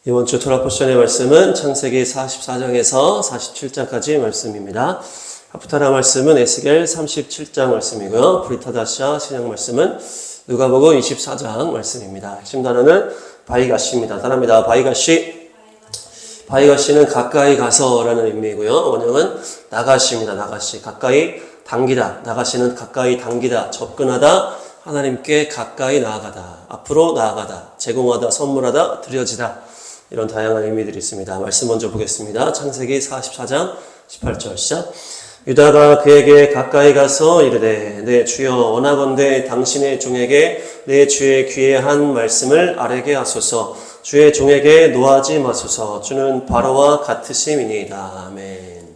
이번 주 토라 포션의 말씀은 창세기 44장에서 47장까지 말씀입니다. 하프타라 말씀은 에스겔 37장 말씀이고요. 브리타다샤 신약 말씀은 누가복음 24장 말씀입니다. 핵심 단어는 바이가시입니다. 단어입니다. 바이가시. 바이가시는 가까이 가서라는 의미이고요. 원형은 나가시입니다. 나가시. 가까이 당기다. 나가시는 가까이 당기다. 접근하다. 하나님께 가까이 나아가다. 앞으로 나아가다. 제공하다. 선물하다. 드려지다. 이런 다양한 의미들이 있습니다. 말씀 먼저 보겠습니다. 창세기 44장 18절 시작. 유다가 그에게 가까이 가서 이르되 내 주여 원하건대 당신의 종에게 내 주의 귀에 한 말씀을 아뢰게 하소서. 주의 종에게 노하지 마소서. 주는 바로와 같으심이니이다. 아멘.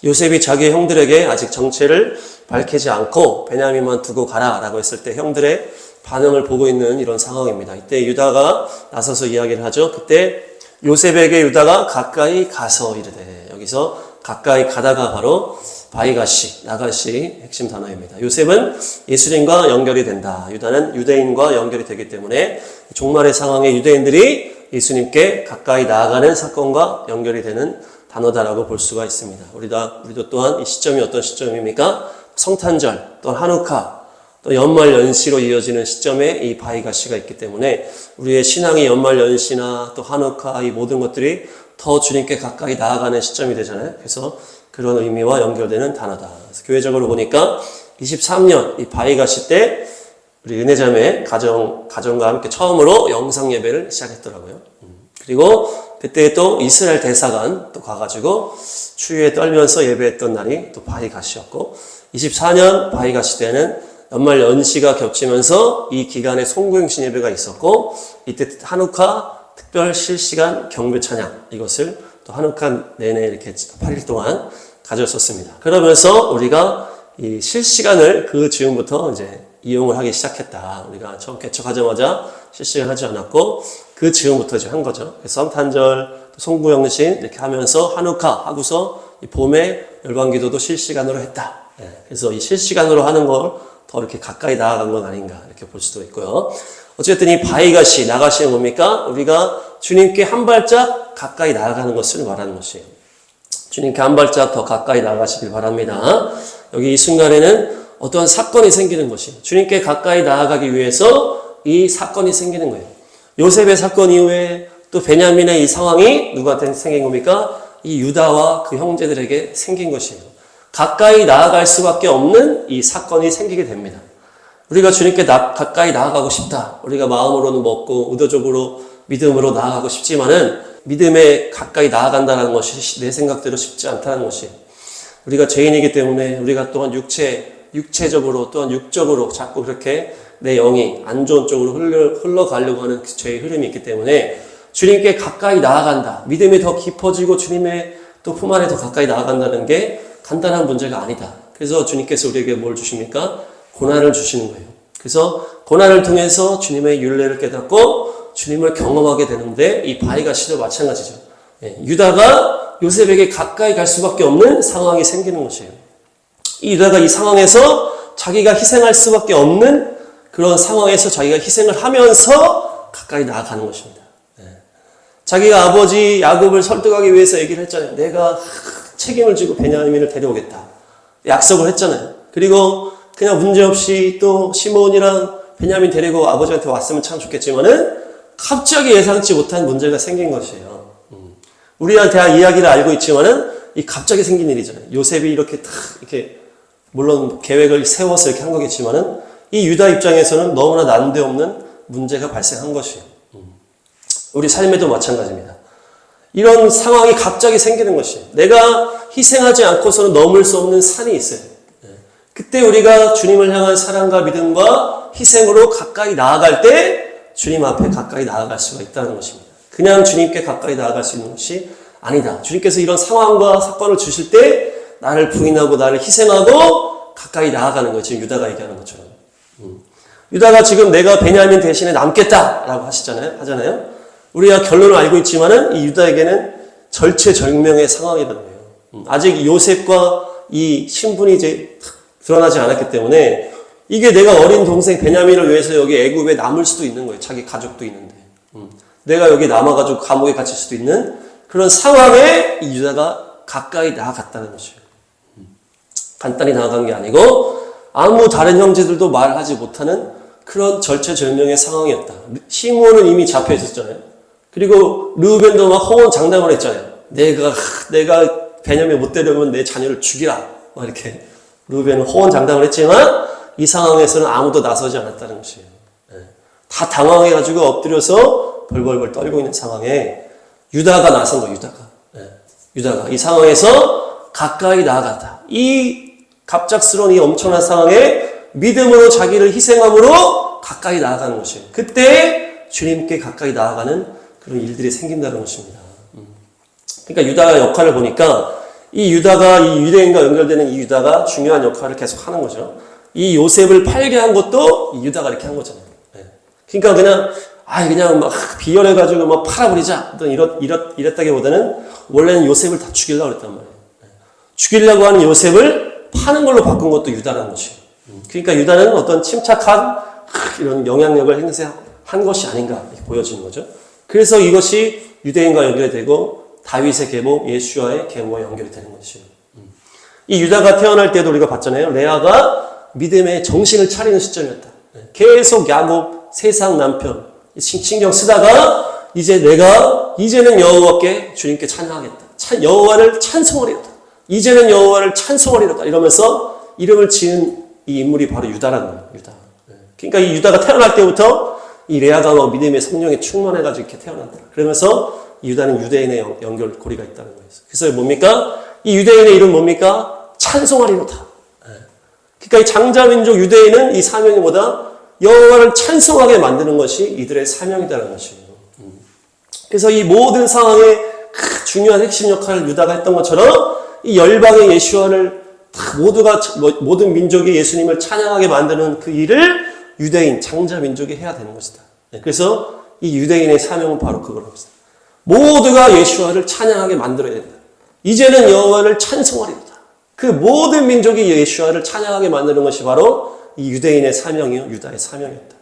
요셉이 자기 형들에게 아직 정체를 밝히지 않고 베냐민만 두고 가라 라고 했을 때 형들의 반응을 보고 있는 이런 상황입니다. 이때 유다가 나서서 이야기를 하죠. 그때 요셉에게 유다가 가까이 가서 이르되, 여기서 가까이 가다가 바로 바이가시, 나가시 핵심 단어입니다. 요셉은 예수님과 연결이 된다. 유다는 유대인과 연결이 되기 때문에 종말의 상황에 유대인들이 예수님께 가까이 나아가는 사건과 연결이 되는 단어다라고 볼 수가 있습니다. 우리도 또한 이 시점이 어떤 시점입니까? 성탄절, 또 한우카, 또 연말 연시로 이어지는 시점에 이 바이가시가 있기 때문에 우리의 신앙이 연말 연시나 또 한우카 이 모든 것들이 더 주님께 가까이 나아가는 시점이 되잖아요. 그래서 그런 의미와 연결되는 단어다. 그래서 교회적으로 보니까 23년 이 바이가시 때 우리 은혜자매 가정과 함께 처음으로 영상 예배를 시작했더라고요. 그리고 그때 또 이스라엘 대사관 또 가가지고 추위에 떨면서 예배했던 날이 또 바이가시였고, 24년 바이가시 때는 연말 연시가 겹치면서 이 기간에 송구행신 예배가 있었고, 이때 한우카 특별 실시간 경배 찬양, 이것을 또 한우카 내내 이렇게 8일 동안 가졌었습니다. 그러면서 우리가 이 실시간을 그 즈음부터 이제 이용을 하기 시작했다. 우리가 처음 개척하자마자 실시간 하지 않았고 그 즈음부터 이제 한 거죠. 그래서 성탄절, 송구영신 이렇게 하면서 한우카 하고서 이 봄에 열방기도도 실시간으로 했다. 그래서 이 실시간으로 하는 걸 더 이렇게 가까이 나아간 건 아닌가 이렇게 볼 수도 있고요. 어쨌든 이 바이가시, 나가시는 뭡니까? 우리가 주님께 한 발짝 가까이 나아가는 것을 말하는 것이에요. 주님께 한 발짝 더 가까이 나아가시길 바랍니다. 여기 이 순간에는 어떠한 사건이 생기는 것이에요. 주님께 가까이 나아가기 위해서 이 사건이 생기는 거예요. 요셉의 사건 이후에 또 베냐민의 이 상황이 누구한테 생긴 겁니까? 이 유다와 그 형제들에게 생긴 것이에요. 가까이 나아갈 수밖에 없는 이 사건이 생기게 됩니다. 우리가 주님께 가까이 나아가고 싶다. 우리가 마음으로는 먹고 의도적으로 믿음으로 나아가고 싶지만은 믿음에 가까이 나아간다는 것이 내 생각대로 쉽지 않다는 것이에요. 우리가 죄인이기 때문에 우리가 또한 육체적으로 또한 육적으로 자꾸 그렇게 내 영이 안 좋은 쪽으로 흘러가려고 하는 그 죄의 흐름이 있기 때문에 주님께 가까이 나아간다. 믿음이 더 깊어지고 주님의 또 품 안에 더 가까이 나아간다는 게 간단한 문제가 아니다. 그래서 주님께서 우리에게 뭘 주십니까? 고난을 주시는 거예요. 그래서 고난을 통해서 주님의 윤례를 깨닫고 주님을 경험하게 되는데 이 바이가시도 마찬가지죠. 유다가 요셉에게 가까이 갈 수밖에 없는 상황이 생기는 것이에요. 이 유다가 이 상황에서 자기가 희생할 수밖에 없는 그런 상황에서 자기가 희생을 하면서 가까이 나아가는 것입니다. 자기가 아버지 야곱을 설득하기 위해서 얘기를 했잖아요. 내가 책임을 지고 베냐민을 데려오겠다. 약속을 했잖아요. 그리고 그냥 문제없이 또 시몬이랑 베냐민 데리고 아버지한테 왔으면 참 좋겠지만은 갑자기 예상치 못한 문제가 생긴 것이에요. 우리가 대한 이야기를 알고 있지만은 이 갑자기 생긴 일이잖아요. 요셉이 이렇게 물론 계획을 세워서 이렇게 한 거겠지만은 이 유다 입장에서는 너무나 난데없는 문제가 발생한 것이에요. 우리 삶에도 마찬가지입니다. 이런 상황이 갑자기 생기는 것이에요. 내가 희생하지 않고서는 넘을 수 없는 산이 있어요. 그때 우리가 주님을 향한 사랑과 믿음과 희생으로 가까이 나아갈 때 주님 앞에 가까이 나아갈 수가 있다는 것입니다. 그냥 주님께 가까이 나아갈 수 있는 것이 아니다. 주님께서 이런 상황과 사건을 주실 때 나를 부인하고 나를 희생하고 가까이 나아가는 거예요. 지금 유다가 얘기하는 것처럼. 유다가 지금 내가 베냐민 대신에 남겠다라고 하잖아요. 우리가 결론을 알고 있지만은 이 유다에게는 절체절명의 상황이라는 거예요. 아직 요셉과 이 신분이 이제 드러나지 않았기 때문에 이게 내가 어린 동생 베냐민을 위해서 여기 애굽에 남을 수도 있는 거예요. 자기 가족도 있는데. 내가 여기 남아가지고 감옥에 갇힐 수도 있는 그런 상황에 이 유다가 가까이 나아갔다는 것이에요. 간단히 나아간 게 아니고 아무 다른 형제들도 말하지 못하는 그런 절체절명의 상황이었다. 시므온은 이미 잡혀 있었잖아요. 그리고 르우벤도 막 호언장담을 했잖아요. 내가 베냐민 못 데려오면 내 자녀를 죽이라. 막 이렇게 르우벤은 호언장담을 했지만 이 상황에서는 아무도 나서지 않았다는 것이에요. 다 당황해가지고 엎드려서 벌벌벌 떨고 있는 상황에 유다가 나선 거예요. 유다가 이 상황에서 가까이 나아갔다. 이 갑작스러운 이 엄청난 상황에 믿음으로 자기를 희생함으로 가까이 나아가는 것이에요. 그때 주님께 가까이 나아가는 그런 일들이 생긴다는 것입니다. 그러니까 유다의 역할을 보니까 이 유다가 이 유대인과 연결되는 이 유다가 중요한 역할을 계속 하는 거죠. 이 요셉을 팔게 한 것도 이 유다가 이렇게 한 거잖아요. 그러니까 그냥 막 비열해가지고 막 팔아버리자 이랬다기보다는 원래는 요셉을 다 죽이려고 그랬단 말이에요. 죽이려고 하는 요셉을 파는 걸로 바꾼 것도 유다라는 것이에요. 그러니까 유다는 어떤 침착한 이런 영향력을 행사한 것이 아닌가 이렇게 보여지는 거죠. 그래서 이것이 유대인과 연결되고 다윗의 계보, 예수와의 계보와 연결이 되는 것이에요. 이 유다가 태어날 때도 우리가 봤잖아요. 레아가 믿음의 정신을 차리는 시점이었다. 계속 야곱, 세상 남편 신경 쓰다가 이제는 여호와께 주님께 찬양하겠다. 여호와를 찬송하리로다. 이제는 여호와를 찬송하리로다. 이러면서 이름을 지은 이 인물이 바로 유다라는 거예요. 유다. 그러니까 이 유다가 태어날 때부터 이 레아가 믿음의 성령에 충만해가지고 이렇게 태어난다. 그러면서 이 유다는 유대인의 연결고리가 있다는 거예요. 그래서 뭡니까? 이 유대인의 이름 뭡니까? 찬송하리로다. 그러니까 이 장자민족 유대인은 이 사명이 뭐다? 여호와를 찬송하게 만드는 것이 이들의 사명이라는 것이에요. 그래서 이 모든 상황에 중요한 핵심 역할을 유다가 했던 것처럼 이 열방의 예수와를 모든 민족이 예수님을 찬양하게 만드는 그 일을 유대인, 장자 민족이 해야 되는 것이다. 그래서 이 유대인의 사명은 바로 그거라고 합니다. 모두가 예수와를 찬양하게 만들어야 된다. 이제는 여호와를 찬송하리로다. 그 모든 민족이 예수와를 찬양하게 만드는 것이 바로 이 유대인의 사명이요, 유다의 사명이었다.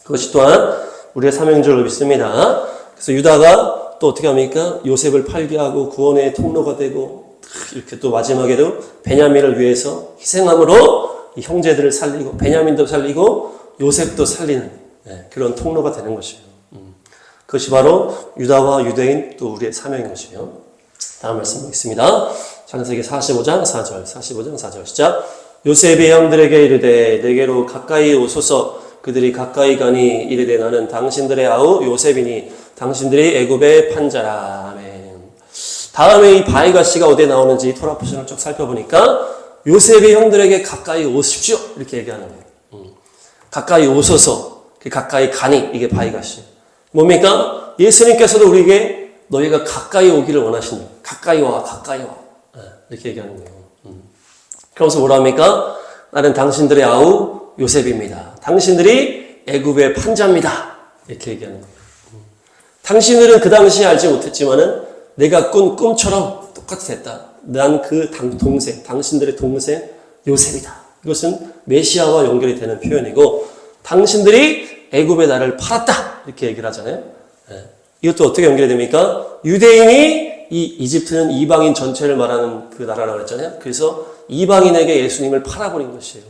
그것이 또한 우리의 사명인 줄 믿습니다. 그래서 유다가 또 어떻게 합니까? 요셉을 팔게 하고 구원의 통로가 되고 이렇게 또 마지막에도 베냐민을 위해서 희생함으로 이 형제들을 살리고 베냐민도 살리고 요셉도 살리는 그런 통로가 되는 것이에요. 그것이 바로 유다와 유대인 또 우리의 사명인 것이에요. 다음 말씀 보겠습니다. 창세기 45장 4절 시작. 요셉이 형들에게 이르되 내게로 가까이 오소서. 그들이 가까이 가니 이르되 나는 당신들의 아우 요셉이니 당신들이 애굽의 판자라. 아멘. 다음에 이 바이가시가 어디에 나오는지 토라 포션을 쭉 살펴보니까 요셉이 형들에게 가까이 오십시오 이렇게 얘기하는 거예요. 가까이 오소서. 가까이 가니 이게 바이가시. 뭡니까? 예수님께서도 우리에게 너희가 가까이 오기를 원하시니 가까이 와 이렇게 얘기하는 거예요. 그러면서 뭐라 합니까? 나는 당신들의 아우 요셉입니다. 당신들이 애굽의 판자입니다. 이렇게 얘기하는 거예요. 당신들은 그 당시에 알지 못했지만은 내가 꾼 꿈처럼 똑같이 됐다. 난 그 당신들의 동생 요셉이다. 이것은 메시아와 연결이 되는 표현이고 당신들이 애굽에 나를 팔았다. 이렇게 얘기를 하잖아요. 이것도 어떻게 연결이 됩니까? 유대인이 이 이집트는 이방인 전체를 말하는 그 나라라고 했잖아요. 그래서 이방인에게 예수님을 팔아버린 것이에요.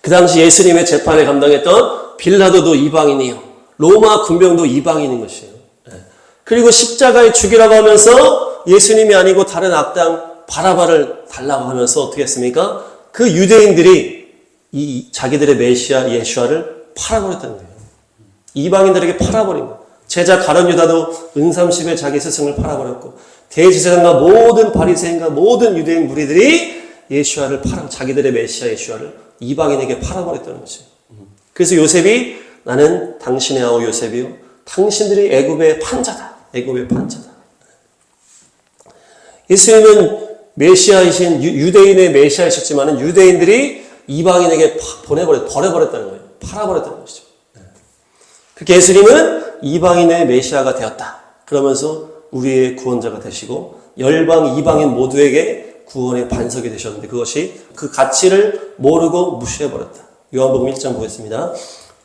그 당시 예수님의 재판을 감당했던 빌라도도 이방인이요. 로마 군병도 이방인인 것이에요. 그리고 십자가에 죽이라고 하면서 예수님이 아니고 다른 악당 바라바를 달라고 하면서 어떻게 했습니까? 그 유대인들이 이 자기들의 메시아 예수아를 팔아버렸다는 거예요. 이방인들에게 팔아버린 거예요. 제자 가룟 유다도 은삼십에 자기 스승을 팔아버렸고 대제사장과 모든 바리새인과 모든 유대인 무리들이 예수아를 자기들의 메시아 예수아를 이방인에게 팔아버렸다는 것이에요. 그래서 요셉이 나는 당신의 아우 요셉이요 당신들이 애굽의 판자다. 애굽의 판자다. 예수님은 메시아이신 유대인의 메시아이셨지만 유대인들이 이방인에게 버려버렸다는 거예요. 팔아버렸다는 것이죠. 그렇게 예수님은 이방인의 메시아가 되었다. 그러면서 우리의 구원자가 되시고 열방 이방인 모두에게 구원의 반석이 되셨는데 그것이 그 가치를 모르고 무시해버렸다. 요한복음 1장 보겠습니다.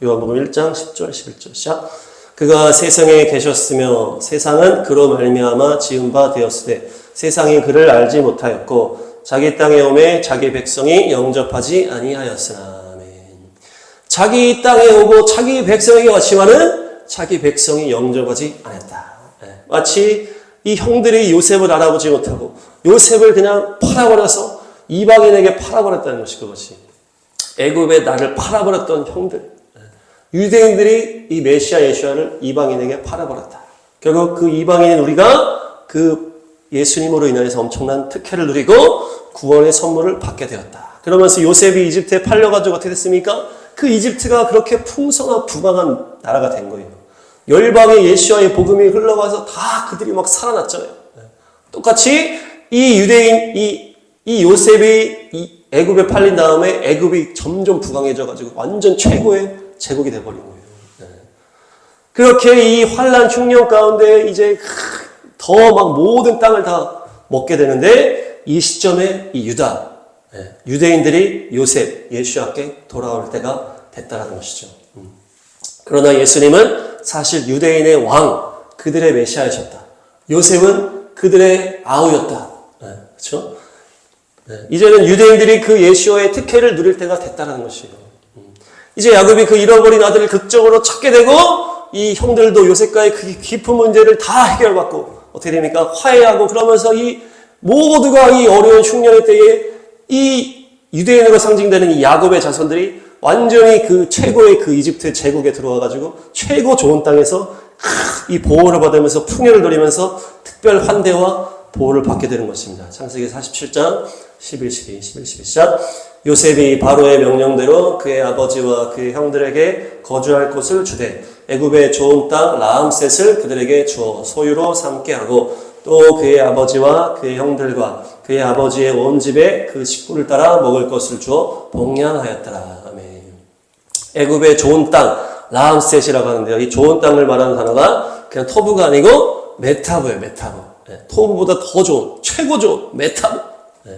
요한복음 1장 10절 11절 시작. 그가 세상에 계셨으며 세상은 그로 말미암아 지은 바 되었으되 세상이 그를 알지 못하였고 자기 땅에 오매 자기 백성이 영접하지 아니하였으나. 아멘. 자기 땅에 오고 자기 백성에게 왔지만은 자기 백성이 영접하지 않았다. 마치 이 형들이 요셉을 알아보지 못하고 요셉을 그냥 팔아버려서 이방인에게 팔아버렸다는 것이 그것이. 애굽에 나를 팔아버렸던 형들. 유대인들이 이 메시아 예수아를 이방인에게 팔아버렸다. 결국 그 이방인인 우리가 그 예수님으로 인해서 엄청난 특혜를 누리고 구원의 선물을 받게 되었다. 그러면서 요셉이 이집트에 팔려가지고 어떻게 됐습니까? 그 이집트가 그렇게 풍성한 부강한 나라가 된 거예요. 열방의 예수와의 복음이 흘러가서 다 그들이 막 살아났잖아요. 똑같이 이 유대인, 이 요셉이 이 애굽에 팔린 다음에 애굽이 점점 부강해져가지고 완전 최고의 제국이 돼버린 거예요. 그렇게 이 환란 흉년 가운데 이제 더 막 모든 땅을 다 먹게 되는데 이 시점에 이 유대인들이 요셉, 예수와께 돌아올 때가 됐다라는 것이죠. 그러나 예수님은 사실 유대인의 왕, 그들의 메시아이셨다. 요셉은 그들의 아우였다. 그렇죠? 이제는 유대인들이 그 예수와의 특혜를 누릴 때가 됐다는 것이에요. 이제 야곱이 그 잃어버린 아들을 극적으로 찾게 되고 이 형들도 요셉과의 그 깊은 문제를 다 해결받고 어떻게 됩니까? 화해하고 그러면서 이 모두가 이 어려운 흉년의 때에 이 유대인으로 상징되는 이 야곱의 자손들이 완전히 그 최고의 그 이집트 제국에 들어와가지고 최고 좋은 땅에서 이 보호를 받으면서 풍요를 누리면서 특별 환대와 보호를 받게 되는 것입니다. 창세기 47장 11, 12, 11, 12 시작. 요셉이 바로의 명령대로 그의 아버지와 그의 형들에게 거주할 곳을 주되 애굽의 좋은 땅 라암셋을 그들에게 주어 소유로 삼게 하고 또 그의 아버지와 그의 형들과 그의 아버지의 온 집에 그 식구를 따라 먹을 것을 주어 복량하였더라. 아멘. 애굽의 좋은 땅 라암셋이라고 하는데요. 이 좋은 땅을 말하는 단어가 그냥 토부가 아니고 메타브예요. 메타브. 토부보다 더 좋은, 최고 좋은 메타브.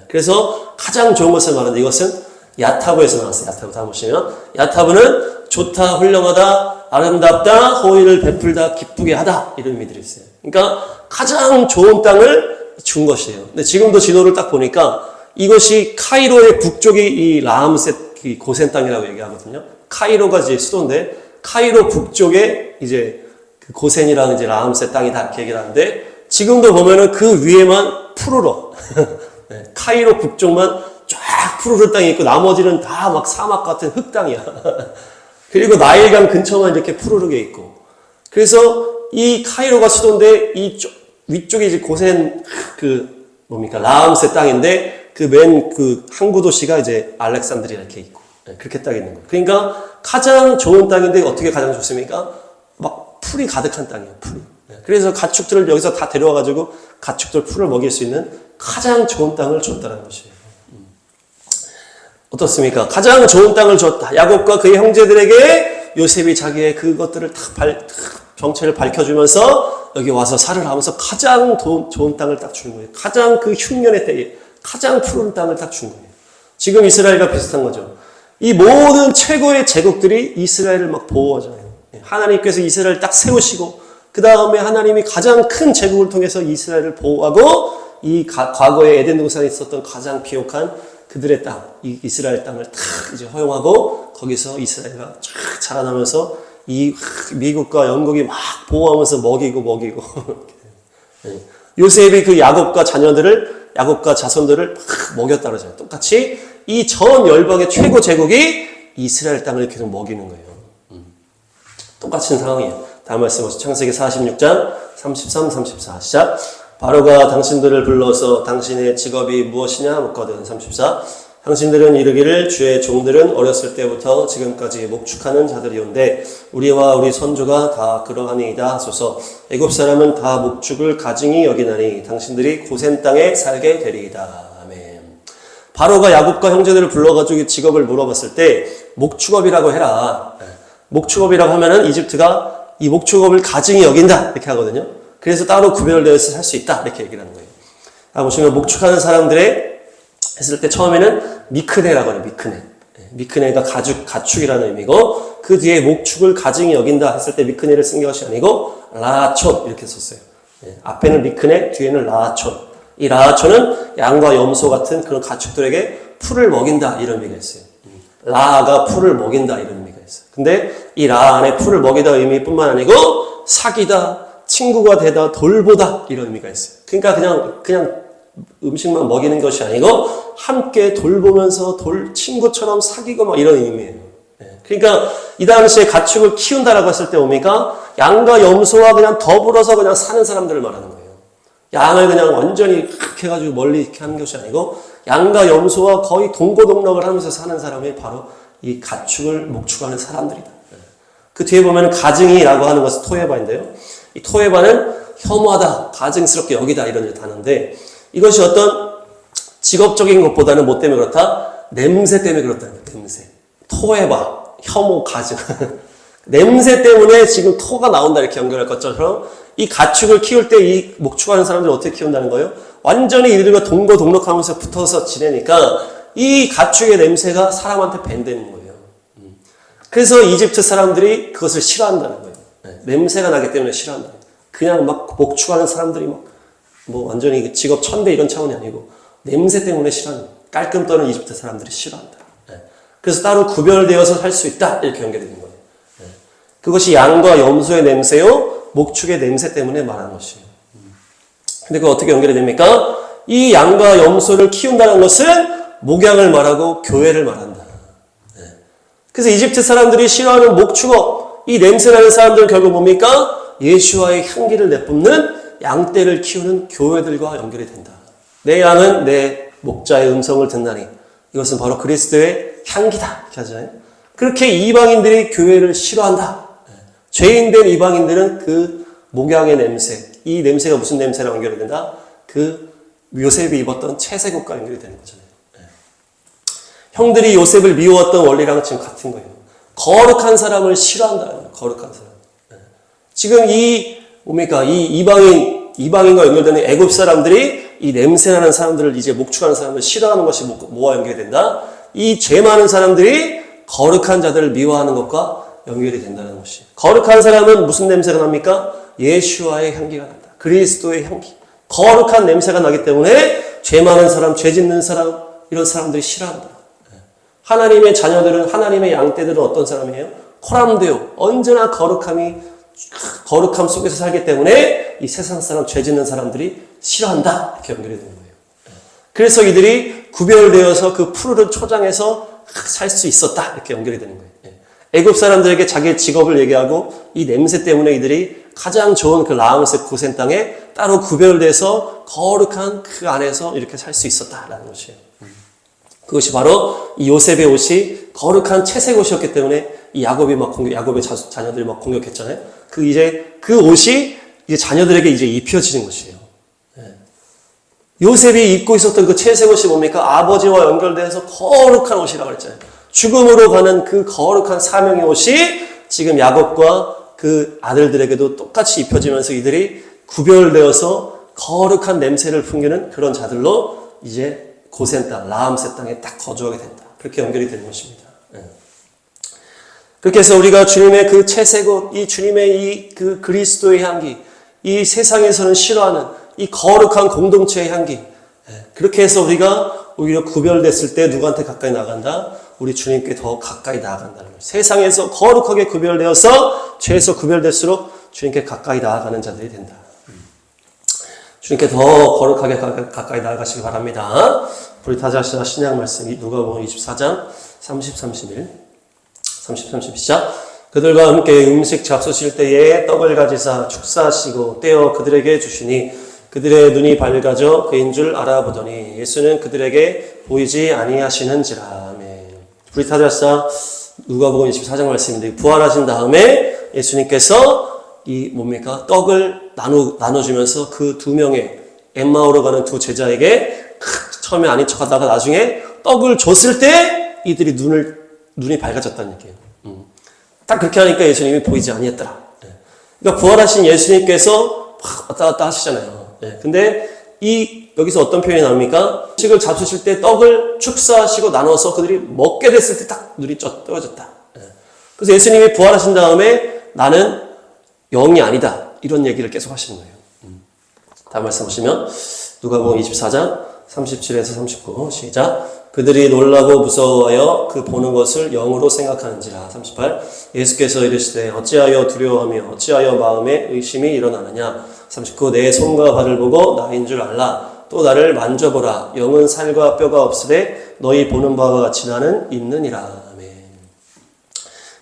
그래서 가장 좋은 것을 말하는데 이것은 야타브에서 나왔어요. 야타브 다음 보시면 야타브는 좋다, 훌륭하다, 아름답다, 호의를 베풀다, 기쁘게 하다 이런 의미들이 있어요. 그러니까 가장 좋은 땅을 준 것이에요. 근데 지금도 지도를 딱 보니까 이것이 카이로의 북쪽이 이 라암셋 고센 땅이라고 얘기하거든요. 카이로가 이제 수도인데 카이로 북쪽에 이제 그 고센이랑 이제 라암셋 땅이다 이렇게 얘기를 하는데 지금도 보면은 그 위에만 푸르러 카이로 북쪽만 쫙 푸르른 땅이 있고 나머지는 다 막 사막 같은 흙 땅이야. 그리고 나일강 근처만 이렇게 푸르르게 있고. 그래서 이 카이로가 수도인데 이 위쪽에 이제 고센 뭡니까 라암셋 땅인데 그 맨 그 항구 도시가 이제 알렉산드리아 이렇게 있고 그렇게 딱 있는 거예요. 그러니까 가장 좋은 땅인데 어떻게 가장 좋습니까? 막 풀이 가득한 땅이에요. 풀이. 그래서 가축들을 여기서 다 데려와가지고 가축들 풀을 먹일 수 있는 가장 좋은 땅을 줬다는 것이에요. 어떻습니까? 가장 좋은 땅을 줬다. 야곱과 그의 형제들에게 요셉이 자기의 그것들을 정체를 밝혀주면서 여기 와서 살을 하면서 가장 좋은 땅을 딱 준 거예요. 가장 그 흉년의 때에 가장 푸른 땅을 딱 준 거예요. 지금 이스라엘과 비슷한 거죠. 이 모든 최고의 제국들이 이스라엘을 막 보호하잖아요. 하나님께서 이스라엘을 딱 세우시고 그 다음에 하나님이 가장 큰 제국을 통해서 이스라엘을 보호하고 이 과거에 에덴 동산에 있었던 가장 비옥한 그들의 땅, 이 이스라엘 땅을 탁 이제 허용하고 거기서 이스라엘가 쫙 자라나면서 이 미국과 영국이 막 보호하면서 먹이고 요셉이 그 야곱과 자손들을 막 먹였다 그러잖아요. 똑같이 이 전 열방의 최고 제국이 이스라엘 땅을 계속 먹이는 거예요. 똑같은 상황이에요. 다음 말씀 보시죠. 창세기 46장 33, 34 시작. 바로가 당신들을 불러서 당신의 직업이 무엇이냐 묻거든. 34. 당신들은 이르기를 주의 종들은 어렸을 때부터 지금까지 목축하는 자들이온데 우리와 우리 선조가 다 그러하니이다 하소서. 애굽 사람은 다 목축을 가증히 여기나니 당신들이 고센 땅에 살게 되리이다. 아멘. 바로가 야곱과 형제들을 불러가지고 직업을 물어봤을 때 목축업이라고 해라. 목축업이라고 하면은 이집트가 이 목축업을 가증히 여긴다 이렇게 하거든요. 그래서 따로 구별되어서 할 수 있다 이렇게 얘기를 하는 거예요. 보시면 목축하는 사람들의 했을 때 처음에는 미크네라고 해요. 미크네가 가축이라는 의미고 그 뒤에 목축을 가증히 여긴다 했을 때 미크네를 쓴 것이 아니고 라하촌 이렇게 썼어요. 앞에는 미크네, 뒤에는 라하촌. 이 라하촌은 양과 염소 같은 그런 가축들에게 풀을 먹인다 이런 의미가 있어요. 라하가 풀을 먹인다 이런 의미가 있어요. 근데 이 라하 안에 풀을 먹이다 의미뿐만 아니고 사귀다, 친구가 되다, 돌보다 이런 의미가 있어요. 그러니까 그냥 음식만 먹이는 것이 아니고 함께 돌보면서 친구처럼 사귀고 막 이런 의미예요. 그러니까 이 당시에 가축을 키운다라고 했을 때 뭡니까? 양과 염소와 그냥 더불어서 그냥 사는 사람들을 말하는 거예요. 양을 그냥 완전히 그렇게 해가지고 멀리 이렇게 하는 것이 아니고 양과 염소와 거의 동고동락을 하면서 사는 사람이 바로 이 가축을 목축하는 사람들이다. 그 뒤에 보면 가증이라고 하는 것은 토에바인데요. 이 토에바는 혐오하다, 가증스럽게 여기다 이런 단어인데 이것이 어떤 직업적인 것보다는 뭐 때문에 그렇다? 냄새 때문에 그렇다는 거예요. 냄새. 토에바, 혐오, 가증. 냄새 때문에 지금 토가 나온다 이렇게 연결할 것처럼 이 가축을 키울 때 이 목축하는 사람들을 어떻게 키운다는 거예요? 완전히 이들과 동고동락하면서 붙어서 지내니까 이 가축의 냄새가 사람한테 밴되는 거예요. 그래서 이집트 사람들이 그것을 싫어한다는 거예요. 냄새가 나기 때문에 싫어한다. 그냥 막 목축하는 사람들이 뭐 완전히 직업 천대 이런 차원이 아니고 냄새 때문에 싫어하는 거예요. 깔끔 떠는 이집트 사람들이 싫어한다. 그래서 따로 구별되어서 살 수 있다 이렇게 연결이 된 거예요. 그것이 양과 염소의 냄새요 목축의 냄새 때문에 말하는 것이에요. 근데 그거 어떻게 연결이 됩니까? 이 양과 염소를 키운다는 것은 목양을 말하고 교회를 말한다. 그래서 이집트 사람들이 싫어하는 목축업, 이 냄새나는 사람들은 결국 뭡니까? 예수와의 향기를 내뿜는 양떼를 키우는 교회들과 연결이 된다. 내 양은 내 목자의 음성을 듣나니 이것은 바로 그리스도의 향기다. 이렇게 하잖아요. 그렇게 이방인들이 교회를 싫어한다. 죄인된 이방인들은 그 목양의 냄새, 이 냄새가 무슨 냄새랑 연결이 된다? 그 요셉이 입었던 채색옷과 연결이 되는 거잖아요. 형들이 요셉을 미워했던 원리랑 지금 같은 거예요. 거룩한 사람을 싫어한다는 거예요. 거룩한 사람. 지금 이 이방인과 연결되는 애굽 사람들이 이 냄새나는 사람들을 이제 목축하는 사람을 싫어하는 것이 뭐와 연결이 된다? 이 죄 많은 사람들이 거룩한 자들을 미워하는 것과 연결이 된다는 것이. 거룩한 사람은 무슨 냄새가 납니까? 예수와의 향기가 난다. 그리스도의 향기. 거룩한 냄새가 나기 때문에 죄 많은 사람, 죄 짓는 사람, 이런 사람들이 싫어한다. 하나님의 자녀들은, 하나님의 양떼들은 어떤 사람이에요? 코람데오. 언제나 거룩함 속에서 살기 때문에 이 세상 사람, 죄 짓는 사람들이 싫어한다. 이렇게 연결이 되는 거예요. 그래서 이들이 구별되어서 그 푸르른 초장에서 살 수 있었다. 이렇게 연결이 되는 거예요. 애굽 사람들에게 자기의 직업을 얘기하고 이 냄새 때문에 이들이 가장 좋은 그 라암셋 고센 땅에 따로 구별돼서 거룩한 그 안에서 이렇게 살 수 있었다라는 것이에요. 그것이 바로 이 요셉의 옷이 거룩한 채색 옷이었기 때문에 이 야곱의 자녀들이 막 공격했잖아요. 그 옷이 이제 자녀들에게 이제 입혀지는 것이에요. 요셉이 입고 있었던 그 채색 옷이 뭡니까? 아버지와 연결돼서 거룩한 옷이라고 그랬잖아요. 죽음으로 가는 그 거룩한 사명의 옷이 지금 야곱과 그 아들들에게도 똑같이 입혀지면서 이들이 구별되어서 거룩한 냄새를 풍기는 그런 자들로 이제 고센 땅, 라암셋 땅에 딱 거주하게 된다. 그렇게 연결이 되는 것입니다. 그렇게 해서 우리가 주님의 그 채색옷, 이 주님의 그 그리스도의 향기, 이 세상에서는 싫어하는 이 거룩한 공동체의 향기, 그렇게 해서 우리가 오히려 구별됐을 때 누구한테 가까이 나간다? 우리 주님께 더 가까이 나아간다는 거예요. 세상에서 거룩하게 구별되어서 죄에서 구별될수록 주님께 가까이 나아가는 자들이 된다. 주님께 더 거룩하게 가까이 나아가시기 바랍니다. 우리 다시 하시자 신약 말씀 누가복음 24장 30, 31 시작. 그들과 함께 음식 잡수실 때에 떡을 가지사 축사하시고 떼어 그들에게 주시니 그들의 눈이 밝아져 그인 줄 알아보더니 예수는 그들에게 보이지 아니하시는지라. 아멘. 우리 다시 하시자 누가복음 24장 말씀인데 부활하신 다음에 예수님께서 떡을 나눠주면서 그 두 명의 엠마오로 가는 두 제자에게 처음에 아닌 척 하다가 나중에 떡을 줬을 때 이들이 눈이 밝아졌다는 얘기예요. 딱 그렇게 하니까 예수님이 보이지 아니했더라. 그러니까 부활하신 예수님께서 왔다 갔다 하시잖아요. 근데 이 여기서 어떤 표현이 나옵니까? 음식을 잡수실 때 떡을 축사하시고 나눠서 그들이 먹게 됐을 때 딱 눈이 떠졌다. 그래서 예수님이 부활하신 다음에 나는 영이 아니다. 이런 얘기를 계속 하시는 거예요. 다음 말씀 보시면 누가복음 24장 37에서 39 시작. 그들이 놀라고 무서워하여 그 보는 것을 영으로 생각하는지라. 38 예수께서 이르시되 어찌하여 두려워하며 어찌하여 마음에 의심이 일어나느냐. 39 내 손과 발을 보고 나인 줄 알라. 또 나를 만져보라. 영은 살과 뼈가 없으되 너희 보는 바와 같이 나는 있느니라. 아멘.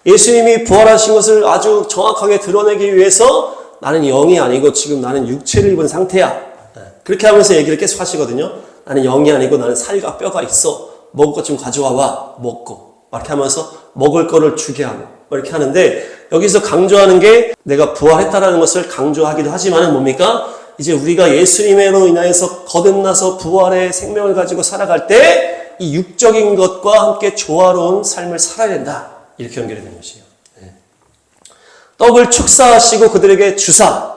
예수님이 부활하신 것을 아주 정확하게 드러내기 위해서 나는 영이 아니고 지금 나는 육체를 입은 상태야. 그렇게 하면서 얘기를 계속 하시거든요. 나는 영이 아니고 나는 살과 뼈가 있어. 먹을 것 좀 가져와봐. 먹고. 이렇게 하면서 먹을 거를 주게 하고. 이렇게 하는데 여기서 강조하는 게 내가 부활했다라는 것을 강조하기도 하지만 뭡니까? 이제 우리가 예수님으로 인하여서 거듭나서 부활의 생명을 가지고 살아갈 때 이 육적인 것과 함께 조화로운 삶을 살아야 된다. 이렇게 연결이 되는 것이에요. 떡을 축사하시고 그들에게 주사.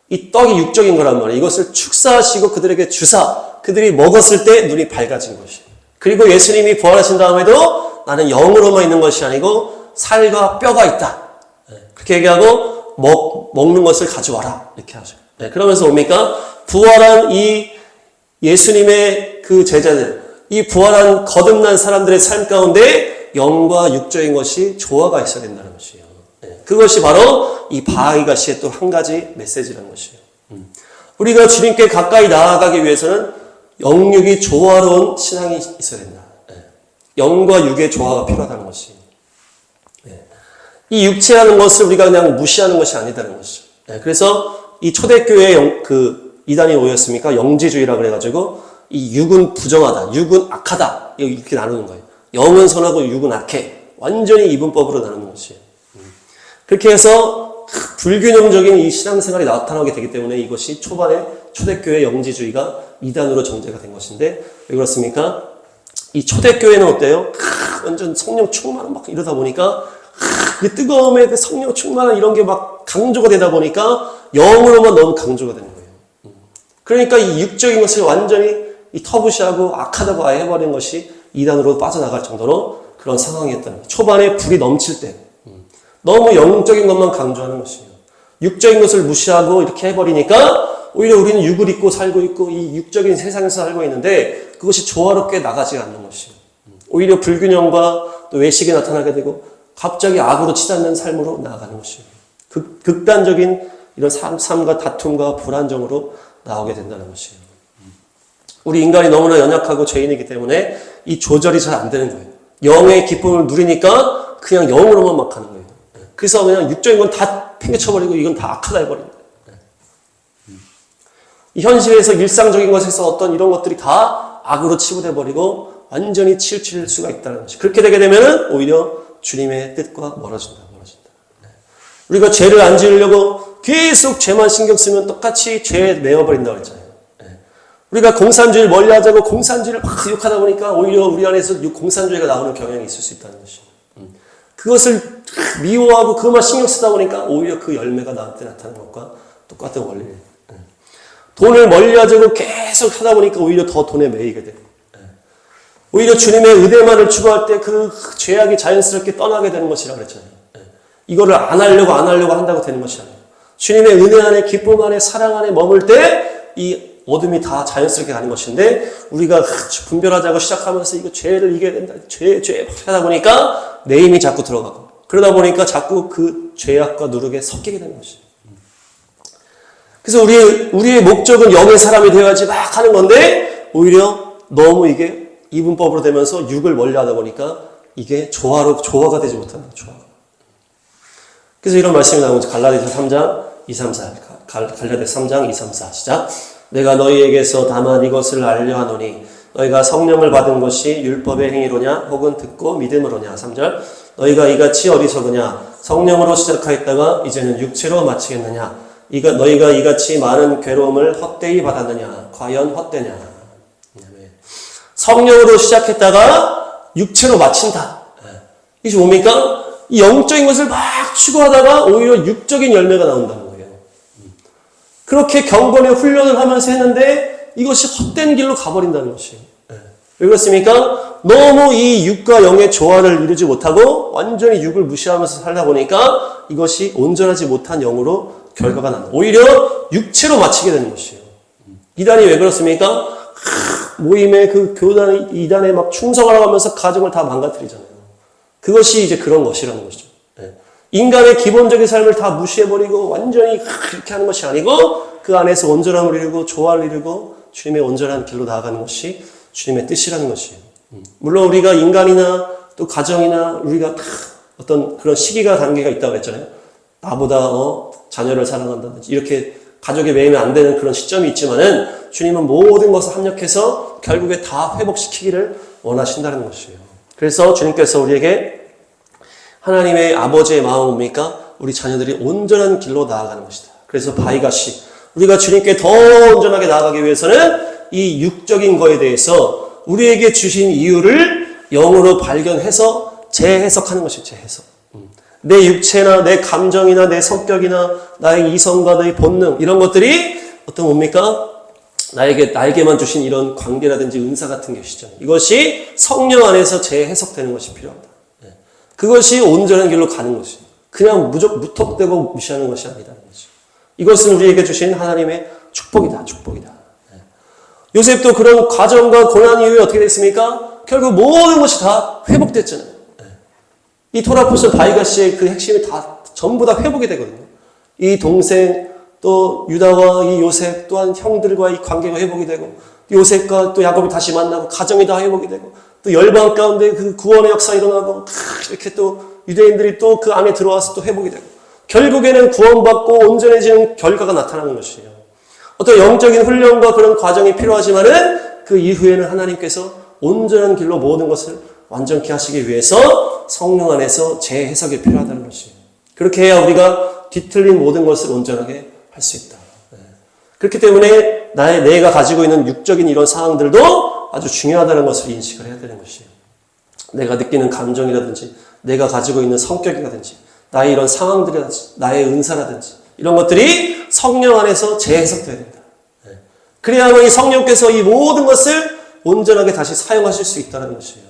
이 떡이 육적인 거란 말이에요. 이것을 축사하시고 그들에게 주사. 그들이 먹었을 때 눈이 밝아진 것이에요. 그리고 예수님이 부활하신 다음에도 나는 영으로만 있는 것이 아니고 살과 뼈가 있다. 그렇게 얘기하고 먹는 것을 가져와라. 이렇게 하죠. 그러면서 뭡니까? 부활한 이 예수님의 그 제자들, 이 부활한 거듭난 사람들의 삶 가운데 영과 육적인 것이 조화가 있어야 된다는 것이에요. 그것이 바로 이 바하이가시의 또 한 가지 메시지라는 것이에요. 우리가 주님께 가까이 나아가기 위해서는 영육이 조화로운 신앙이 있어야 된다. 영과 육의 조화가 필요하다는 것이. 이 육체라는 것을 우리가 그냥 무시하는 것이 아니다는 것이죠. 그래서 이 초대교회의 이단이 뭐였습니까? 영지주의라 그래가지고 이 육은 부정하다, 육은 악하다 이렇게 나누는 거예요. 영은 선하고 육은 악해. 완전히 이분법으로 나누는 것이에요. 그렇게 해서 불균형적인 이 신앙생활이 나타나게 되기 때문에 이것이 초반에 초대교회 영지주의가 이단으로 정제가 된 것인데 왜 그렇습니까? 이 초대교회는 어때요? 완전 성령 충만한 막 이러다 보니까 그 뜨거움에 그 성령 충만한 이런 게 막 강조가 되다 보니까 영으로만 너무 강조가 되는 거예요. 그러니까 이 육적인 것을 완전히 이 터부시하고 악하다고 아예 해버린 것이 이단으로 빠져나갈 정도로 그런 상황이었다는 거예요. 초반에 불이 넘칠 때 너무 영적인 것만 강조하는 것이에요. 육적인 것을 무시하고 이렇게 해버리니까 오히려 우리는 육을 입고 살고 있고 이 육적인 세상에서 살고 있는데 그것이 조화롭게 나가지 않는 것이에요. 오히려 불균형과 또 외식이 나타나게 되고 갑자기 악으로 치닫는 삶으로 나아가는 것이에요. 극단적인 이런 삶과 다툼과 불안정으로 나오게 된다는 것이에요. 우리 인간이 너무나 연약하고 죄인이기 때문에 이 조절이 잘 안 되는 거예요. 영의 기쁨을 누리니까 그냥 영으로만 막 하는 거예요. 그래서 그냥 육적인 건 다 팽개쳐버리고 이건 다 악하다 해버립니다. 이 현실에서 일상적인 것에서 어떤 이런 것들이 다 악으로 치부돼버리고 완전히 치우칠 수가 있다는 것이. 그렇게 되게 되면은 오히려 주님의 뜻과 멀어진다. 우리가 죄를 안 지으려고 계속 죄만 신경 쓰면 똑같이 죄에 매어버린다고 했잖아요. 우리가 공산주의를 멀리하자고 공산주의를 막 욕하다 보니까 오히려 우리 안에서 공산주의가 나오는 경향이 있을 수 있다는 것이에요. 그것을 미워하고 그것만 신경 쓰다 보니까 오히려 그 열매가 나한테 나타나는 것과 똑같은 원리예요. 돈을 멀리하자고 계속 하다 보니까 오히려 더 돈에 매이게 돼요. 오히려 주님의 은혜만을 추구할 때 그 죄악이 자연스럽게 떠나게 되는 것이라고 그랬잖아요. 이거를 안 하려고 한다고 되는 것이 아니에요. 주님의 은혜 안에, 기쁨 안에, 사랑 안에 머물 때 이 어둠이 다 자연스럽게 가는 것인데 우리가 분별하자고 시작하면서 이거 죄를 이겨야 된다. 죄 하다 보니까 내 힘이 자꾸 들어가고 그러다 보니까 자꾸 그 죄악과 누룩에 섞이게 되는 것이에요. 그래서 우리의 목적은 영의 사람이 되어야지 막 하는 건데 오히려 너무 이게 이분법으로 되면서 육을 멀리하다 보니까 이게 조화가 되지 못한다. 그래서 이런 말씀이 나오죠. 갈라디아서 3장 2, 3, 4. 갈라디아서 3장 2, 3, 4. 시작. 내가 너희에게서 다만 이것을 알려 하노니 너희가 성령을 받은 것이 율법의 행위로냐 혹은 듣고 믿음으로냐. 3절. 너희가 이같이 어리석으냐 성령으로 시작하였다가 이제는 육체로 마치겠느냐. 너희가 이같이 많은 괴로움을 헛되이 받았느냐. 과연 헛되냐. 성령으로 시작했다가 육체로 마친다. 이게 뭡니까? 이 영적인 것을 막 추구하다가 오히려 육적인 열매가 나온다는 거예요. 그렇게 경건의 훈련을 하면서 했는데 이것이 헛된 길로 가버린다는 것이에요. 왜 그렇습니까? 너무 이 육과 영의 조화를 이루지 못하고 완전히 육을 무시하면서 살다 보니까 이것이 온전하지 못한 영으로 결과가 난다. 오히려 육체로 마치게 되는 것이에요. 이단이 왜 그렇습니까? 모임에 그 교단, 이단에 막 충성하라고 하면서 가정을 다 망가뜨리잖아요. 그것이 이제 그런 것이라는 것이죠. 인간의 기본적인 삶을 다 무시해버리고 완전히 그렇게 하는 것이 아니고 그 안에서 온전함을 이루고 조화를 이루고 주님의 온전한 길로 나아가는 것이 주님의 뜻이라는 것이에요. 물론 우리가 인간이나 또 가정이나 우리가 다 어떤 그런 시기가 단계가 있다고 했잖아요. 나보다 자녀를 사랑한다든지 이렇게 가족에 매이면 안 되는 그런 시점이 있지만은 주님은 모든 것을 합력해서 결국에 다 회복시키기를 원하신다는 것이에요. 그래서 주님께서 우리에게 하나님의 아버지의 마음은 뭡니까? 우리 자녀들이 온전한 길로 나아가는 것이다. 그래서 바이가시 우리가 주님께 더 온전하게 나아가기 위해서는 이 육적인 거에 대해서 우리에게 주신 이유를 영으로 발견해서 재해석하는 것이죠. 재해석. 내 육체나 내 감정이나 내 성격이나 나의 이성과 나의 본능 이런 것들이 어떤 뭡니까? 나에게만 주신 이런 관계라든지 은사 같은 것이죠. 이것이 성령 안에서 재해석되는 것이 필요합니다. 그것이 온전한 길로 가는 것이에요. 그냥 무턱대고 무시하는 것이 아니라는 거죠. 이것은 우리에게 주신 하나님의 축복이다. 축복이다. 요셉도 그런 과정과 고난 이후에 어떻게 됐습니까? 결국 모든 것이 다 회복됐잖아요. 이 토라포스 바이가시의 그 핵심이 다 전부 다 회복이 되거든요. 이 동생 또 유다와 이 요셉 또한 형들과 이 관계가 회복이 되고 요셉과 또 야곱이 다시 만나고 가정이 다 회복이 되고 또 열방 가운데 그 구원의 역사 일어나고 이렇게 또 유대인들이 또 그 안에 들어와서 또 회복이 되고 결국에는 구원받고 온전해지는 결과가 나타나는 것이에요. 어떤 영적인 훈련과 그런 과정이 필요하지만은 그 이후에는 하나님께서 온전한 길로 모든 것을 완전케 하시기 위해서 성령 안에서 재해석이 필요하다는 것이에요. 그렇게 해야 우리가 뒤틀린 모든 것을 온전하게 할 수 있다. 그렇기 때문에 내가 가지고 있는 육적인 이런 상황들도 아주 중요하다는 것을 인식을 해야 되는 것이에요. 내가 느끼는 감정이라든지 내가 가지고 있는 성격이라든지 나의 이런 상황들이라든지 나의 은사라든지 이런 것들이 성령 안에서 재해석돼야 된다. 그래야만 이 성령께서 이 모든 것을 온전하게 다시 사용하실 수 있다는 것이에요.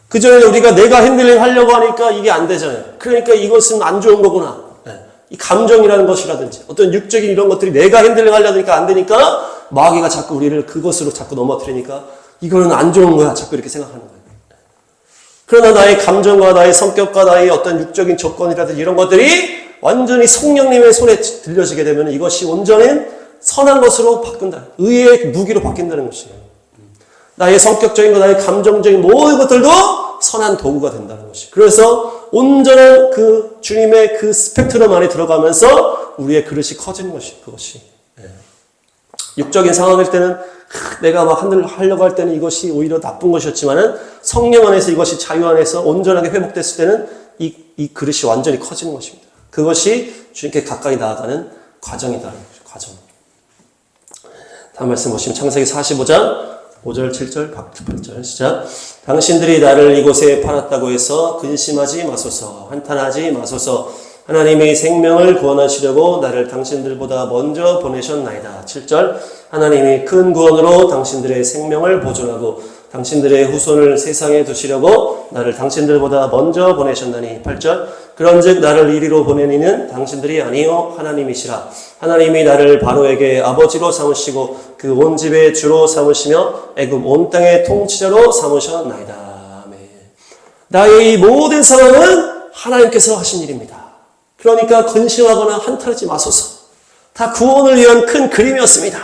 그전에 우리가 내가 핸들링 하려고 하니까 이게 안 되잖아요. 그러니까 이것은 안 좋은 거구나. 이 감정이라는 것이라든지 어떤 육적인 이런 것들이 내가 핸들링 하려니까 안 되니까 마귀가 자꾸 우리를 그것으로 자꾸 넘어뜨리니까 이거는 안 좋은 거야. 자꾸 이렇게 생각하는 거예요. 그러나 나의 감정과 나의 성격과 나의 어떤 육적인 조건이라든지 이런 것들이 완전히 성령님의 손에 들려지게 되면 이것이 온전한 선한 것으로 바꾼다. 의의 무기로 바뀐다는 것이에요. 나의 성격적인 것, 나의 감정적인 모든 것들도 선한 도구가 된다는 것이. 그래서 온전한 그 주님의 그 스펙트럼 안에 들어가면서 우리의 그릇이 커지는 것이 그것이. 육적인 상황일 때는 내가 막 하려고 할 때는 이것이 오히려 나쁜 것이었지만은 성령 안에서 이것이 자유 안에서 온전하게 회복됐을 때는 이 그릇이 완전히 커지는 것입니다. 그것이 주님께 가까이 나아가는 과정이다. 과정. 다음 말씀 보시면 창세기 45장 5절, 7절, 8절 시작. 당신들이 나를 이곳에 팔았다고 해서 근심하지 마소서, 한탄하지 마소서. 하나님이 생명을 구원하시려고 나를 당신들보다 먼저 보내셨나이다. 7절. 하나님이 큰 구원으로 당신들의 생명을 보존하고 당신들의 후손을 세상에 두시려고 나를 당신들보다 먼저 보내셨나니. 8절. 그런즉 나를 이리로 보낸 이는 당신들이 아니요 하나님이시라. 하나님이 나를 바로에게 아버지로 삼으시고 그 온 집의 주로 삼으시며 애굽 온 땅의 통치자로 삼으셨나이다. 아멘. 나의 이 모든 상황은 하나님께서 하신 일입니다. 그러니까 근심하거나 한탄하지 마소서. 다 구원을 위한 큰 그림이었습니다.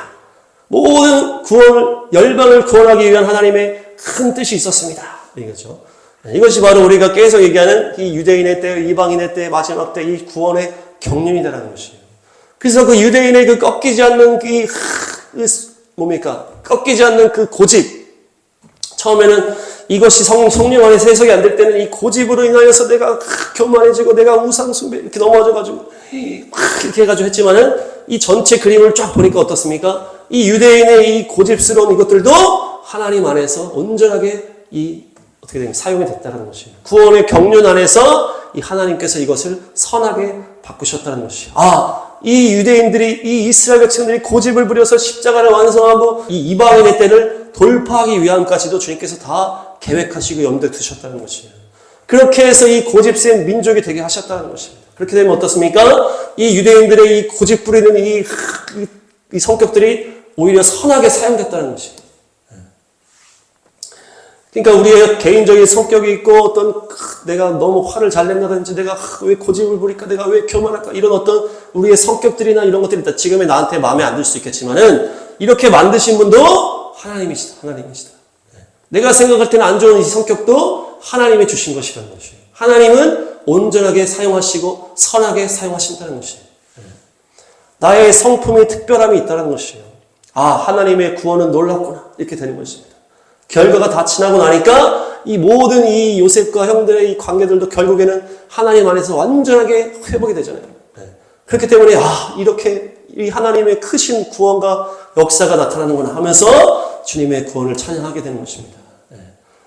모든 구원을, 열방을 구원하기 위한 하나님의 큰 뜻이 있었습니다. 이거죠. 이것이 바로 우리가 계속 얘기하는 이 유대인의 때, 이방인의 때, 마지막 때 이 구원의 경륜이라는 것이에요. 그래서 그 유대인의 그 꺾이지 않는 뭡니까? 꺾이지 않는 그 고집. 처음에는 이것이 성령 안에서 해석이 안 될 때는 이 고집으로 인하여서 내가 교만해지고 내가 우상숭배 이렇게 넘어져가지고 이렇게 해가지고 했지만은 이 전체 그림을 쫙 보니까 어떻습니까? 이 유대인의 이 고집스러운 이것들도 하나님 안에서 온전하게 어떻게 되면 사용이 됐다는 것이에요. 구원의 경륜 안에서 이 하나님께서 이것을 선하게 바꾸셨다는 것이에요. 이 유대인들이, 이 이스라엘 백성들이 고집을 부려서 십자가를 완성하고 이 이방인의 때를 돌파하기 위함까지도 주님께서 다 계획하시고 염두에 두셨다는 것이에요. 그렇게 해서 이 고집센 민족이 되게 하셨다는 것입니다. 그렇게 되면 어떻습니까? 이 유대인들의 이 고집 부리는 이 성격들이 오히려 선하게 사용됐다는 것이에요. 그러니까 우리의 개인적인 성격이 있고 어떤 내가 너무 화를 잘 낸다든지 내가 왜 고집을 부릴까 내가 왜 교만할까 이런 어떤 우리의 성격들이나 이런 것들이 있다. 지금의 나한테 마음에 안 들 수 있겠지만은 이렇게 만드신 분도 하나님이시다. 내가 생각할 때는 안 좋은 이 성격도 하나님이 주신 것이라는 것이에요. 하나님은 온전하게 사용하시고 선하게 사용하신다는 것이에요. 나의 성품이 특별함이 있다는 것이에요. 아, 하나님의 구원은 놀랍구나 이렇게 되는 것입니다. 결과가 다 지나고 나니까 이 모든 이 요셉과 형들의 이 관계들도 결국에는 하나님 안에서 완전하게 회복이 되잖아요. 그렇기 때문에 이렇게 이 하나님의 크신 구원과 역사가 나타나는구나 하면서 주님의 구원을 찬양하게 되는 것입니다.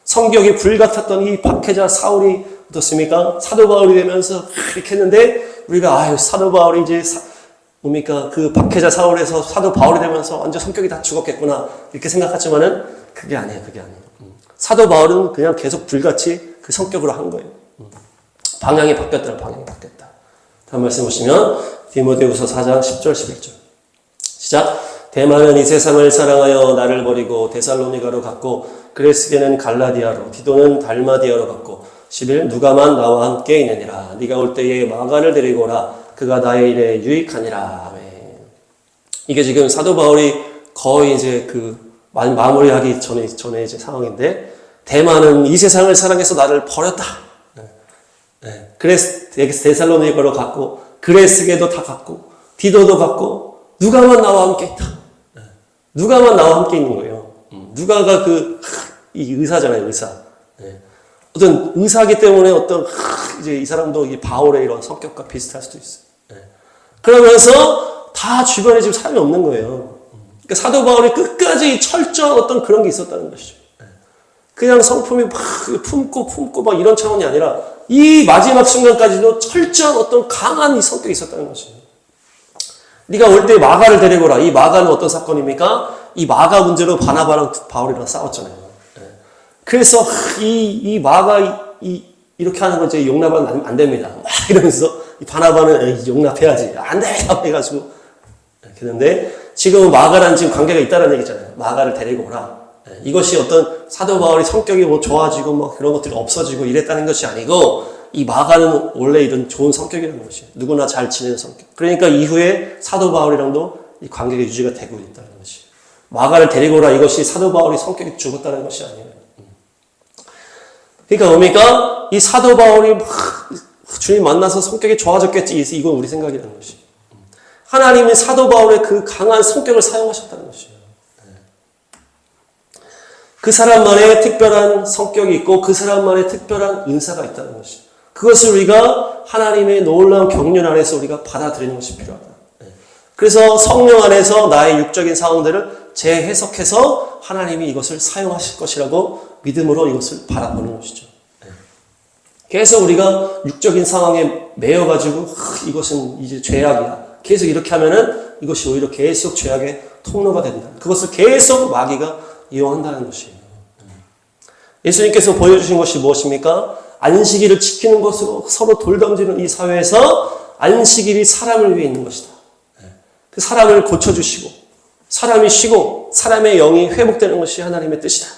성격이 불같았던 이 박해자 사울이 어떻습니까? 사도 바울이 되면서 이렇게 했는데 우리가 사도 바울이 이제 뭡니까? 그 박해자 사울에서 사도 바울이 되면서 완전 성격이 다 죽었겠구나 이렇게 생각하지만은 그게 아니에요. 사도 바울은 그냥 계속 불같이 그 성격으로 한 거예요. 방향이 바뀌었다. 다음 말씀 보시면 디모데후서 4장 10절 11절 시작. 대만은 이 세상을 사랑하여 나를 버리고 데살로니가로 갔고 그레스게는 갈라디아로 디도는 달마디아로 갔고 11 누가만 나와 함께 있느니라. 네가 올 때에 마가를 데리고 오라. 그가 나의 일에 유익하니라. 아멘. 이게 지금 사도 바울이 거의 이제 마무리하기 전에 이제 상황인데 대만은 이 세상을 사랑해서 나를 버렸다. 데살로니가로 갔고 그레스게도 다 갔고 디도도 갔고 누가만 나와 함께 있다. 누가만 나와 함께 있는 거예요. 누가가 이 의사잖아요, 의사. 어떤 의사이기 때문에 이제 이 사람도 이 바울의 이런 성격과 비슷할 수도 있어요. 그러면서 다 주변에 지금 사람이 없는 거예요. 그러니까 사도 바울이 끝까지 철저한 어떤 그런 게 있었다는 것이죠. 그냥 성품이 막 품고 막 이런 차원이 아니라 이 마지막 순간까지도 철저한 어떤 강한 이 성격이 있었다는 것이에요. 네가 올 때 마가를 데리고 오라. 이 마가는 어떤 사건입니까? 이 마가 문제로 바나바랑 바울이랑 싸웠잖아요. 그래서 이 마가 이렇게 하는 건 이제 용납은 안 됩니다. 막 이러면서 이 바나바는 용납해야지. 안 돼! 해가지고 그랬는데 지금은 마가랑 지금 관계가 있다는 얘기잖아요. 마가를 데리고 오라. 이것이 어떤 사도 바울이 성격이 좋아지고 뭐 그런 것들이 없어지고 이랬다는 것이 아니고 이 마가는 원래 이런 좋은 성격이라는 것이에요. 누구나 잘 지내는 성격. 그러니까 이후에 사도 바울이랑도 이 관계가 유지가 되고 있다는 것이에요. 마가를 데리고 오라. 이것이 사도 바울이 성격이 죽었다는 것이 아니에요. 그러니까 뭡니까? 이 사도 바울이 주님 만나서 성격이 좋아졌겠지. 이건 우리 생각이라는 것이에요. 하나님이 사도 바울의 그 강한 성격을 사용하셨다는 것이에요. 그 사람만의 특별한 성격이 있고 그 사람만의 특별한 은사가 있다는 것이에요. 그것을 우리가 하나님의 놀라운 경륜 안에서 우리가 받아들이는 것이 필요하다. 그래서 성령 안에서 나의 육적인 상황들을 재해석해서 하나님이 이것을 사용하실 것이라고 믿음으로 이것을 바라보는 것이죠. 계속 우리가 육적인 상황에 매여가지고 이것은 이제 죄악이야. 계속 이렇게 하면은 이것이 오히려 계속 죄악의 통로가 된다. 그것을 계속 마귀가 이용한다는 것이에요. 예수님께서 보여주신 것이 무엇입니까? 안식일을 지키는 것으로 서로 돌던지는 이 사회에서 안식일이 사람을 위해 있는 것이다. 그 사람을 고쳐주시고 사람이 쉬고 사람의 영이 회복되는 것이 하나님의 뜻이다.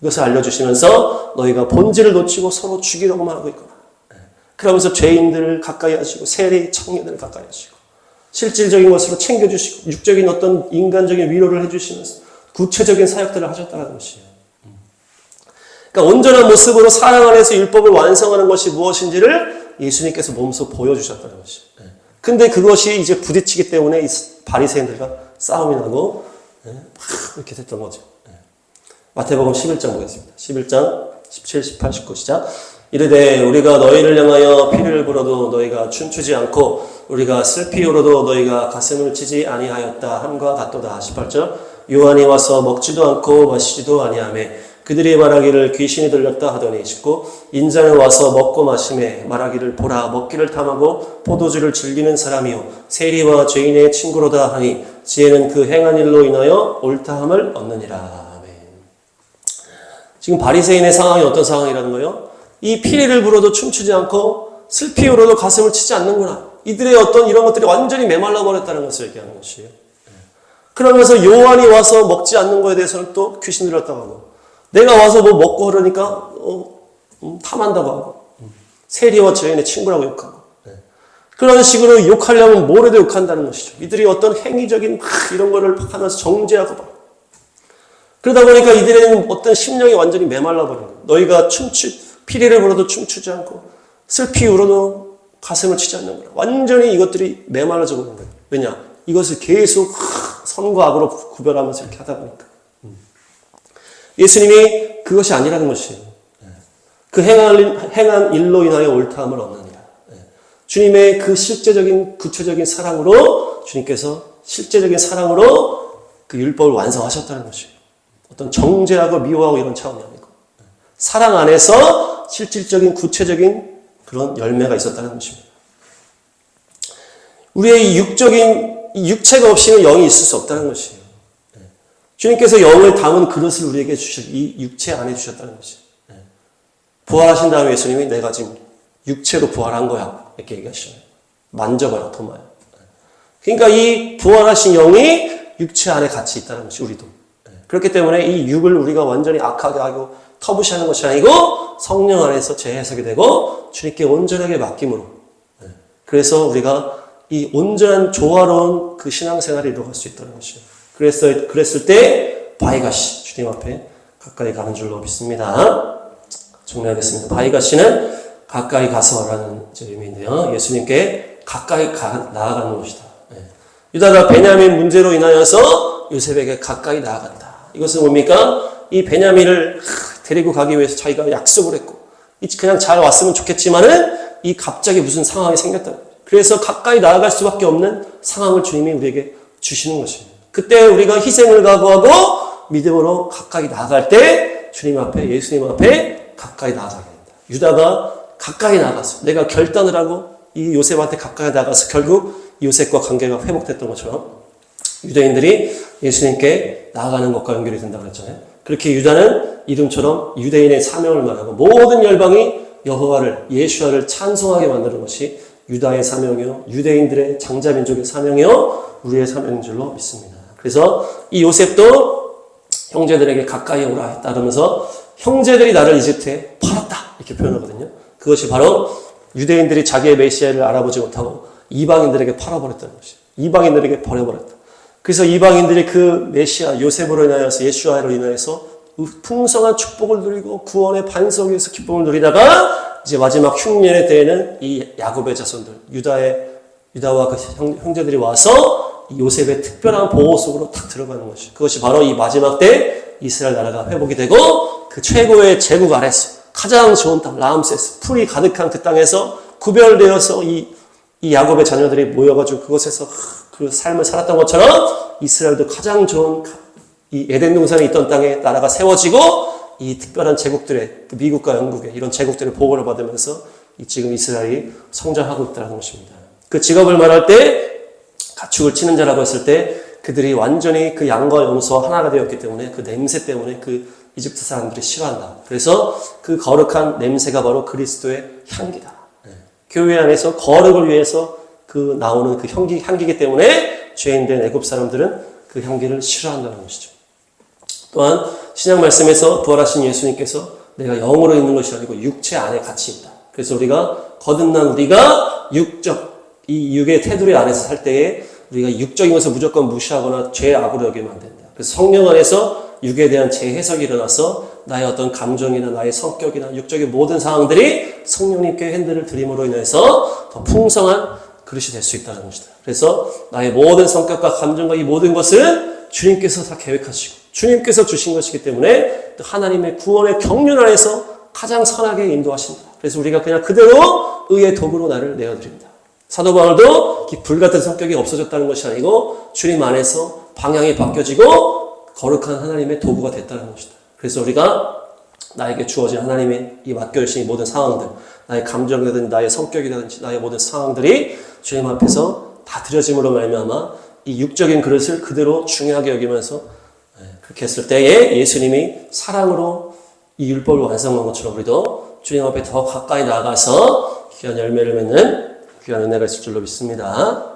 이것을 알려주시면서 너희가 본질을 놓치고 서로 죽이려고만 하고 있구나. 그러면서 죄인들을 가까이 하시고 세리 청년들을 가까이 하시고 실질적인 것으로 챙겨주시고 육적인 어떤 인간적인 위로를 해주시면서 구체적인 사역들을 하셨다는 것이에요. 그러니까 온전한 모습으로 사랑 안에서 율법을 완성하는 것이 무엇인지를 예수님께서 몸소 보여주셨다는 것이에요. 근데 그것이 이제 부딪히기 때문에 이 바리새인들과 싸움이 나고 이렇게 됐던 거죠. 마태복음 11장 보겠습니다. 11장 17, 18, 19 시작. 이르되 우리가 너희를 향하여 피를 불어도 너희가 춤추지 않고 우리가 슬피 울어도 너희가 가슴을 치지 아니하였다 함과 같도다. 18절. 요한이 와서 먹지도 않고 마시지도 아니하며 그들이 말하기를 귀신이 들렸다 하더니 19 인자는 와서 먹고 마심에 말하기를 보라 먹기를 탐하고 포도주를 즐기는 사람이요 세리와 죄인의 친구로다 하니 지혜는 그 행한 일로 인하여 옳다함을 얻느니라. 아멘. 지금 바리새인의 상황이 어떤 상황이라는 거예요? 이 피리를 불어도 춤추지 않고 슬피 울어도 가슴을 치지 않는구나. 이들의 어떤 이런 것들이 완전히 메말라 버렸다는 것을 얘기하는 것이에요. 그러면서 요한이 와서 먹지 않는 거에 대해서는 또 귀신 들렸다고 하고 내가 와서 뭐 먹고 그러니까 탐한다고 하고 세리와 죄인의 친구라고 욕하고 그런 식으로 욕하려면 뭘 해도 욕한다는 것이죠. 이들이 어떤 행위적인 이런 거를 하면서 정죄하고 막 그러다 보니까 이들의 어떤 심령이 완전히 메말라 버린 거예요. 너희가 피리를 불어도 춤추지 않고 슬피 울어도 가슴을 치지 않는구나. 완전히 이것들이 메말라져 버린 거예요. 왜냐? 이것을 계속 선과 악으로 구별하면서 이렇게 하다 보니까 예수님이 그것이 아니라는 것이에요. 그 행한 일로 인하여 옳다함을 얻느니라. 주님의 그 실제적인 구체적인 사랑으로 주님께서 실제적인 사랑으로 그 율법을 완성하셨다는 것이에요. 어떤 정죄하고 미워하고 이런 차원이 아니고 사랑 안에서 실질적인 구체적인 그런 열매가 있었다는 것입니다. 우리의 이 육체가 없이는 영이 있을 수 없다는 것이에요. 주님께서 영을 담은 그릇을 우리에게 이 육체 안에 주셨다는 것이에요. 부활하신 다음에 예수님이 내가 지금 육체로 부활한 거야. 이렇게 얘기하시잖아요. 만져봐요, 토마요. 그러니까 이 부활하신 영이 육체 안에 같이 있다는 것이 우리도. 그렇기 때문에 이 육을 우리가 완전히 악하게 하고 터부시하는 것이 아니고 성령 안에서 재해석이 되고 주님께 온전하게 맡김으로. 그래서 우리가 이 온전한 조화로운 그 신앙생활을 이루어갈 수 있다는 것이에요. 그랬을 때 바이가시 주님 앞에 가까이 가는 줄로 믿습니다. 정리하겠습니다. 바이가시는 가까이 가서라는 의미인데요. 예수님께 가까이 나아가는 것이다. 유다가 베냐민 문제로 인하여서 요셉에게 가까이 나아간다. 이것은 뭡니까? 이 베냐민을 데리고 가기 위해서 자기가 약속을 했고 그냥 잘 왔으면 좋겠지만은 이 갑자기 무슨 상황이 생겼다. 그래서 가까이 나아갈 수밖에 없는 상황을 주님이 우리에게 주시는 것입니다. 그때 우리가 희생을 각오하고 믿음으로 가까이 나아갈 때 주님 앞에 예수님 앞에 가까이 나아가게 됩니다. 유다가 가까이 나가서 내가 결단을 하고 이 요셉한테 가까이 나가서 결국 요셉과 관계가 회복됐던 것처럼 유대인들이 예수님께 나아가는 것과 연결이 된다고 했잖아요. 그렇게 유다는 이름처럼 유대인의 사명을 말하고 모든 열방이 여호와를 예수와를 찬송하게 만드는 것이 유다의 사명이요 유대인들의 장자민족의 사명이요 우리의 사명인 줄로 믿습니다. 그래서 이 요셉도 형제들에게 가까이 오라 했다 그러면서 형제들이 나를 이집트에 팔았다 이렇게 표현하거든요. 그것이 바로 유대인들이 자기의 메시아를 알아보지 못하고 이방인들에게 팔아버렸다는 것이에요. 이방인들에게 버려버렸다. 그래서 이방인들이 그 메시아 요셉으로 인하여서 예수아로 인하여서 풍성한 축복을 누리고 구원의 반석에서 기쁨을 누리다가 이제 마지막 흉년의 때에는 이 야곱의 자손들 유다와 그 형제들이 와서 요셉의 특별한 보호 속으로 탁 들어가는 것이 그것이 바로 이 마지막 때 이스라엘 나라가 회복이 되고 그 최고의 제국 아래서 가장 좋은 땅 라암세스 풀이 가득한 그 땅에서 구별되어서 이 야곱의 자녀들이 모여가지고 그곳에서 그 삶을 살았던 것처럼 이스라엘도 가장 좋은 이 에덴 동산에 있던 땅에 나라가 세워지고 이 특별한 제국들의 미국과 영국의 이런 제국들의 보호를 받으면서 지금 이스라엘이 성장하고 있다는 것입니다. 그 직업을 말할 때 가축을 치는 자라고 했을 때 그들이 완전히 그 양과 염소와 하나가 되었기 때문에 그 냄새 때문에 그 이집트 사람들이 싫어한다. 그래서 그 거룩한 냄새가 바로 그리스도의 향기다. 교회 안에서 거룩을 위해서 그 나오는 그 향기이기 때문에 죄인된 애굽 사람들은 그 향기를 싫어한다는 것이죠. 또한 신약 말씀에서 부활하신 예수님께서 내가 영으로 있는 것이 아니고 육체 안에 같이 있다. 그래서 우리가 거듭난 우리가 이 육의 테두리 안에서 살 때에 우리가 육적인 것을 무조건 무시하거나 죄악으로 여기면 안 된다. 그래서 성령 안에서 육에 대한 재해석이 일어나서 나의 어떤 감정이나 나의 성격이나 육적인 모든 상황들이 성령님께 핸들을 드림으로 인해서 더 풍성한 그릇이 될 수 있다는 것이다. 그래서 나의 모든 성격과 감정과 이 모든 것은 주님께서 다 계획하시고 주님께서 주신 것이기 때문에 또 하나님의 구원의 경륜 안에서 가장 선하게 인도하신다. 그래서 우리가 그냥 그대로 의의 도구로 나를 내어드립니다. 사도 바울도 불같은 성격이 없어졌다는 것이 아니고 주님 안에서 방향이 바뀌어지고 거룩한 하나님의 도구가 됐다는 것이다. 그래서 우리가 나에게 주어진 하나님의 이 맡겨주신 이 모든 상황들, 나의 감정이라든지 나의 성격이라든지 나의 모든 상황들이 주님 앞에서 다 드려짐으로 말미암아 이 육적인 그릇을 그대로 중요하게 여기면서 그렇게 했을 때에 예수님이 사랑으로 이 율법을 완성한 것처럼 우리도 주님 앞에 더 가까이 나아가서 귀한 열매를 맺는 귀한 은혜가 있을 줄로 믿습니다.